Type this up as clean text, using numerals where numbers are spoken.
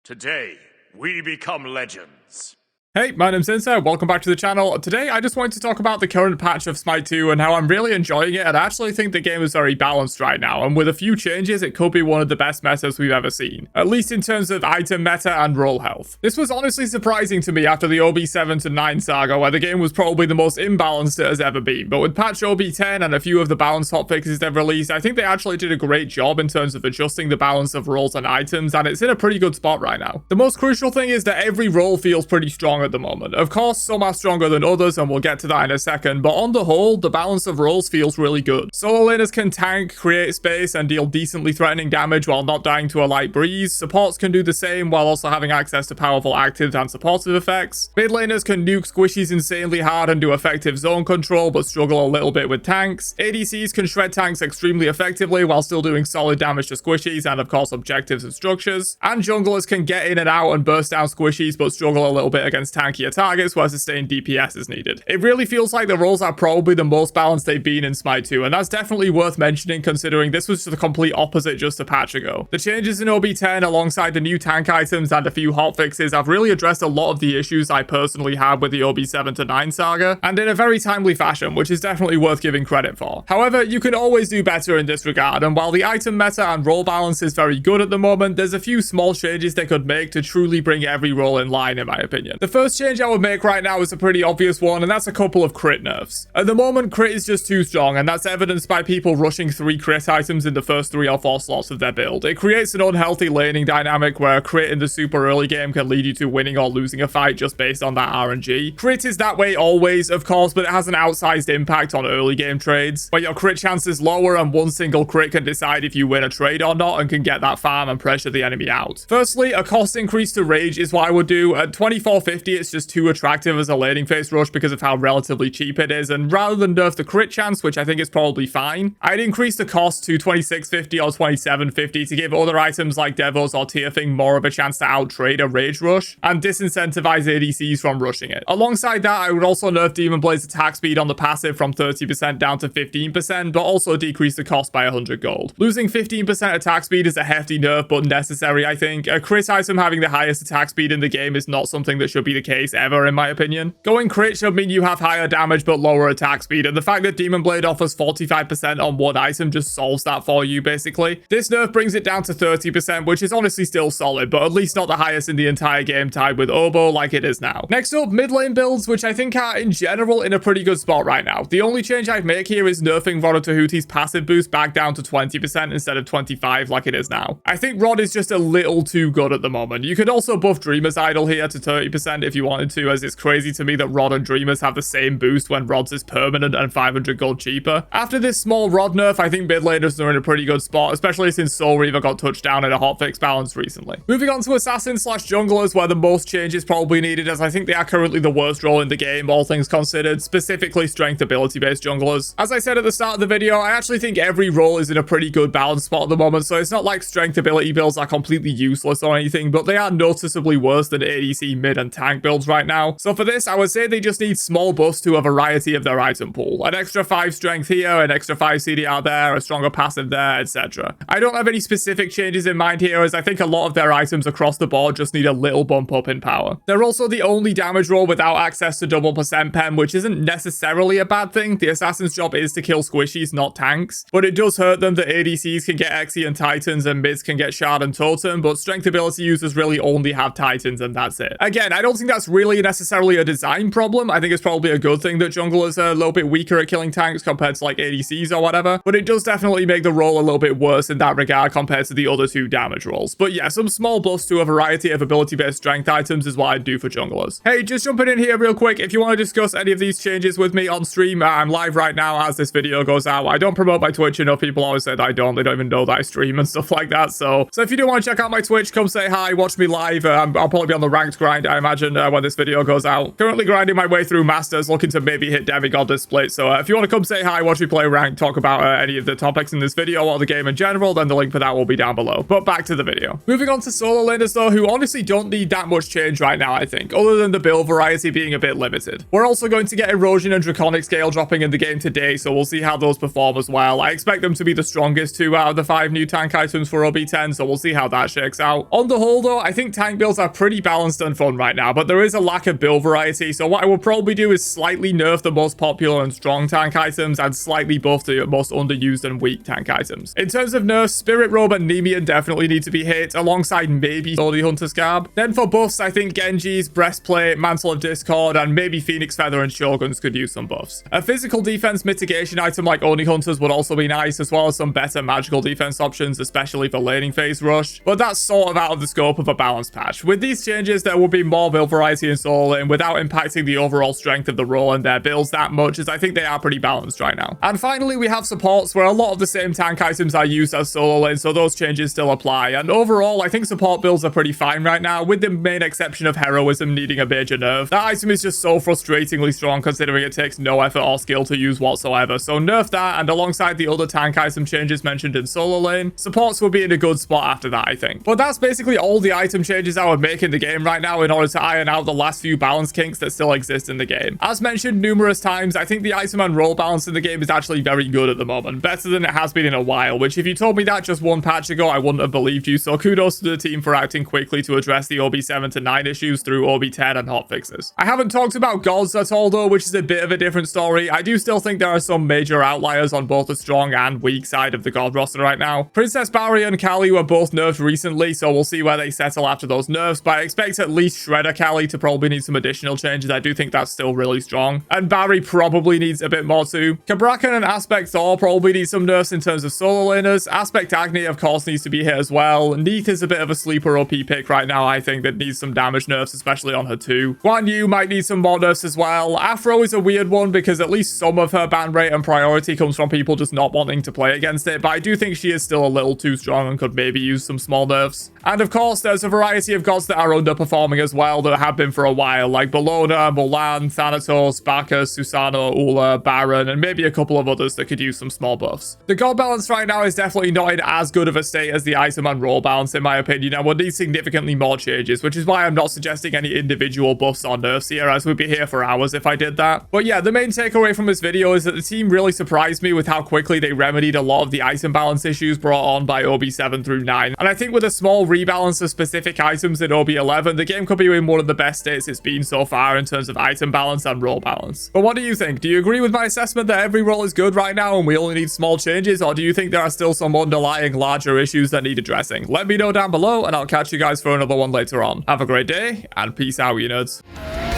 Today, we become legends. Hey, my name's Insa, welcome back to the channel. Today, I just wanted to talk about the current patch of Smite 2 and how I'm really enjoying it, and I actually think the game is very balanced right now, and with a few changes, it could be one of the best metas we've ever seen, at least in terms of item meta and role health. This was honestly surprising to me after the OB7 to 9 saga, where the game was probably the most imbalanced it has ever been, but with patch OB10 and a few of the balance hotfixes they've released, I think they actually did a great job in terms of adjusting the balance of roles and items, and it's in a pretty good spot right now. The most crucial thing is that every role feels pretty strong at the moment. Of course, some are stronger than others, and we'll get to that in a second, but on the whole, the balance of roles feels really good. Solo laners can tank, create space, and deal decently threatening damage while not dying to a light breeze. Supports can do the same while also having access to powerful actives and supportive effects. Mid laners can nuke squishies insanely hard and do effective zone control, but struggle a little bit with tanks. ADCs can shred tanks extremely effectively while still doing solid damage to squishies and of course objectives and structures. And junglers can get in and out and burst down squishies, but struggle a little bit against tankier targets where sustained DPS is needed. It really feels like the roles are probably the most balanced they've been in Smite 2, and that's definitely worth mentioning considering this was the complete opposite just a patch ago. The changes in OB10 alongside the new tank items and a few hotfixes have really addressed a lot of the issues I personally had with the OB7 to 9 saga, and in a very timely fashion, which is definitely worth giving credit for. However, you can always do better in this regard, and while the item meta and role balance is very good at the moment, there's a few small changes they could make to truly bring every role in line in my opinion. The first change I would make right now is a pretty obvious one, and that's a couple of crit nerfs. At the moment, crit is just too strong, and that's evidenced by people rushing 3 crit items in the first 3 or 4 slots of their build. It creates an unhealthy laning dynamic where a crit in the super early game can lead you to winning or losing a fight just based on that RNG. Crit is that way always, of course, but it has an outsized impact on early game trades, where your crit chance is lower and one single crit can decide if you win a trade or not and can get that farm and pressure the enemy out. Firstly, a cost increase to rage is what I would do. At 2450, it's just too attractive as a laning phase rush because of how relatively cheap it is, and rather than nerf the crit chance, which I think is probably fine, I'd increase the cost to 2650 or 2750 to give other items like Devos or Tearthing more of a chance to out-trade a rage rush, and disincentivize ADCs from rushing it. Alongside that, I would also nerf Demon Blade's attack speed on the passive from 30% down to 15%, but also decrease the cost by 100 gold. Losing 15% attack speed is a hefty nerf, but necessary, I think. A crit item having the highest attack speed in the game is not something that should be the case ever, in my opinion. Going crit should mean you have higher damage but lower attack speed, and the fact that Demon Blade offers 45% on one item just solves that for you, basically. This nerf brings it down to 30%, which is honestly still solid, but at least not the highest in the entire game, tied with Oboe like it is now. Next up, mid lane builds, which I think are in general in a pretty good spot right now. The only change I'd make here is nerfing Rod Tahuti's passive boost back down to 20% instead of 25% like it is now. I think Rod is just a little too good at the moment. You could also buff Dreamer's Idol here to 30% if you wanted to, as it's crazy to me that Rod and Dreamers have the same boost when Rod's is permanent and 500 gold cheaper. After this small Rod nerf, I think mid laners are in a pretty good spot, especially since Soul Reaver got touched down in a hotfix balance recently. Moving on to assassins slash junglers, where the most change is probably needed, as I think they are currently the worst role in the game, all things considered, specifically strength ability based junglers. As I said at the start of the video, I actually think every role is in a pretty good balance spot at the moment, so it's not like strength ability builds are completely useless or anything, but they are noticeably worse than ADC, mid, and tank builds right now. So for this, I would say they just need small buffs to a variety of their item pool. An extra 5 strength here, an extra 5 CDR there, a stronger passive there, etc. I don't have any specific changes in mind here, as I think a lot of their items across the board just need a little bump up in power. They're also the only damage role without access to double percent pen, which isn't necessarily a bad thing. The assassin's job is to kill squishies, not tanks, but it does hurt them that ADCs can get Exi and Titans and mids can get Shard and Totem, but strength ability users really only have Titans and that's it. Again, I don't think that's really necessarily a design problem. I think it's probably a good thing that junglers are a little bit weaker at killing tanks compared to like ADCs or whatever, but it does definitely make the role a little bit worse in that regard compared to the other 2 damage roles. But yeah, some small buffs to a variety of ability-based strength items is what I'd do for junglers. Hey, just jumping in here real quick, if you want to discuss any of these changes with me on stream, I'm live right now as this video goes out. I don't promote my Twitch enough. People always say that I don't. They don't even know that I stream and stuff like that. So if you do want to check out my Twitch, come say hi, watch me live. I'll probably be on the ranked grind, I imagine. when this video goes out. Currently grinding my way through Masters, looking to maybe hit Demigod this split. So if you want to come say hi, watch me play ranked, talk about any of the topics in this video or the game in general, then the link for that will be down below. But back to the video. Moving on to solo laners though, who honestly don't need that much change right now, I think, other than the build variety being a bit limited. We're also going to get Erosion and Draconic Scale dropping in the game today, so we'll see how those perform as well. I expect them to be the strongest 2 out of the 5 new tank items for OB10, so we'll see how that shakes out. On the whole though, I think tank builds are pretty balanced and fun right now, but there is a lack of build variety, so what I will probably do is slightly nerf the most popular and strong tank items and slightly buff the most underused and weak tank items. In terms of nerfs, Spirit Robe and Nemean definitely need to be hit, alongside maybe Holy Hunter's Garb. Then for buffs, I think Genji's, Breastplate, Mantle of Discord, and maybe Phoenix Feather and Shoguns could use some buffs. A physical defense mitigation item like Oni Hunters would also be nice, as well as some better magical defense options, especially for laning phase rush, but that's sort of out of the scope of a balanced patch. With these changes, there will be more build variety in solo lane without impacting the overall strength of the role and their builds that much, as I think they are pretty balanced right now. And finally, we have supports where a lot of the same tank items are used as solo lane, so those changes still apply. And overall, I think support builds are pretty fine right now, with the main exception of heroism needing a major nerf. That item is just so frustratingly strong considering it takes no effort or skill to use whatsoever, so nerf that, and alongside the other tank item changes mentioned in solo lane, supports will be in a good spot after that, I think. But that's basically all the item changes I would make in the game right now in order to iron out the last few balance kinks that still exist in the game. As mentioned numerous times, I think the item and role balance in the game is actually very good at the moment, better than it has been in a while, which if you told me that just one patch ago, I wouldn't have believed you, so kudos to the team for acting quickly to address the OB7 to 9 issues through OB10 and hotfixes. I haven't talked about gods at all though, which is a bit of a different story. I do still think there are some major outliers on both the strong and weak side of the god roster right now. Princess Barry and Kali were both nerfed recently, so we'll see where they settle after those nerfs, but I expect at least Shredder Kali to probably need some additional changes. I do think that's still really strong. And Barry probably needs a bit more too. Kabrakan and Aspect Thor probably need some nerfs in terms of solo laners. Aspect Agni, of course, needs to be hit as well. Neith is a bit of a sleeper OP pick right now, I think, that needs some damage nerfs, especially on her too. Guan Yu might need some more nerfs as well. Afro is a weird one because at least some of her ban rate and priority comes from people just not wanting to play against it, but I do think she is still a little too strong and could maybe use some small nerfs. And of course, there's a variety of gods that are underperforming as well that have been for a while, like Bellona, Mulan, Thanatos, Bacchus, Susano, Ula, Baron, and maybe a couple of others that could use some small buffs. The god balance right now is definitely not in as good of a state as the item and role balance in my opinion, and would need significantly more changes, which is why I'm not suggesting any individual buffs or nerfs here, as we'd be here for hours if I did that. But yeah, the main takeaway from this video is that the team really surprised me with how quickly they remedied a lot of the item balance issues brought on by OB7 through 9, and I think with a small rebalance of specific items in OB11, the game could be in one of the best states it's been so far in terms of item balance and role balance. But what do you think? Do you agree with my assessment that every role is good right now and we only need small changes, or do you think there are still some underlying larger issues that need addressing? Let me know down below, and I'll catch you guys for another one later on. Have a great day, and peace out, you nerds.